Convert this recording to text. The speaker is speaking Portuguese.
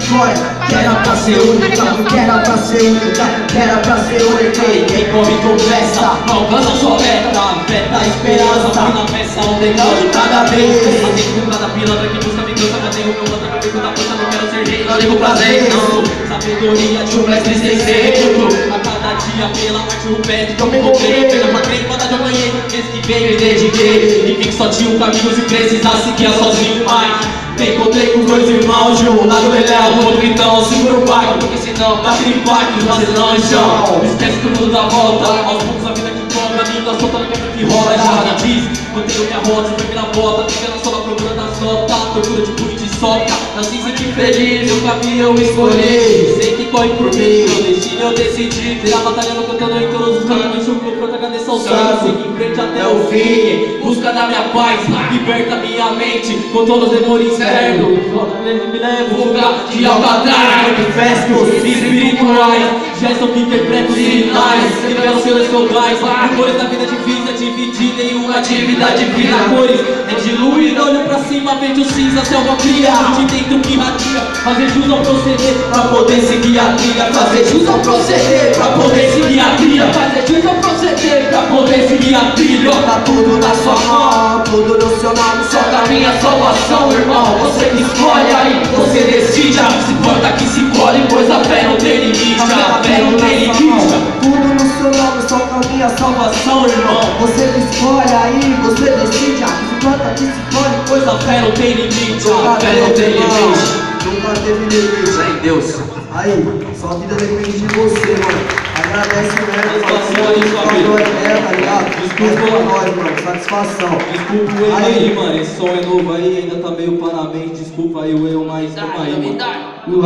história que era pra ser única, que era pra ser única, que era pra ser única. Quem come conversa, alcança sua meta. Fé da esperança, na peça um degrau de cada vez. Fazem com cada pilantra que busca vingança. Mantenho o meu mantra que fico da força, não quero ser rei, não ligo prazer, não. Sabedoria de um mestre sem segredo. A cada dia pela arte rupestre que eu me encontrei. Pega pra crer, mandade eu ganhei. Esquivei, me dediquei. E vi que só tinha um caminho se precisasse que ia sozinho mais. Me encontrei com dois irmãos, de um lado ele é o outro, então segura o barco, porque senão bate em impacto, nós não chão. Esquece que o mundo dá volta, aos poucos a vida que cobra, a vida solta na quebra que rola, já diz. Mantenho minha rota, sempre vira bota, fica na sola procurando a sota, tortura de punho de soca. Nasci senti feliz, o caminho eu escolhi, sei que corre por mim, meu destino eu decidi. Virar batalhando, cantando em todos os caminhos, chupo pro agradecer ao santo, seguir em frente até o fim. Busca da minha paz, liberta minha mente, com todos os demônios internos. Me levo, fuga de Alcatraz, manifestos espirituais, gestos que interpretam sinais, revelações globais. Cores da vida difícil é dividida em uma atividade divina. Cores é diluída, olho pra cima, verde o cinza, selva cria, de dentro que radia. Fazer jus ao proceder, pra poder seguir a trilha. Fazer jus ao proceder, pra poder seguir a trilha. Fazer jus ao proceder, pra poder seguir a trilha. Tá tudo na sua mão, tudo no seu nome, só da minha salvação, irmão. Você que escolhe aí, você decide. Se importa que se colhe, pois a fé não tem limite. A fé não tem limite. Tudo no seu nome, só com a minha salvação, irmão. Você que escolhe aí, você decide. Se importa que se colhe, pois a fé não tem limite. A fé não tem limite. Nunca teve limite. Em Deus. Aí, sua vida depende de você, mano. Agradece mesmo, satisfação, tá ligado? Desculpa, nós, mano, satisfação. Desculpa o erro aí, mano. Esse som é novo aí, ainda tá meio parabéns. Desculpa aí o erro, mas tamo aí, mano.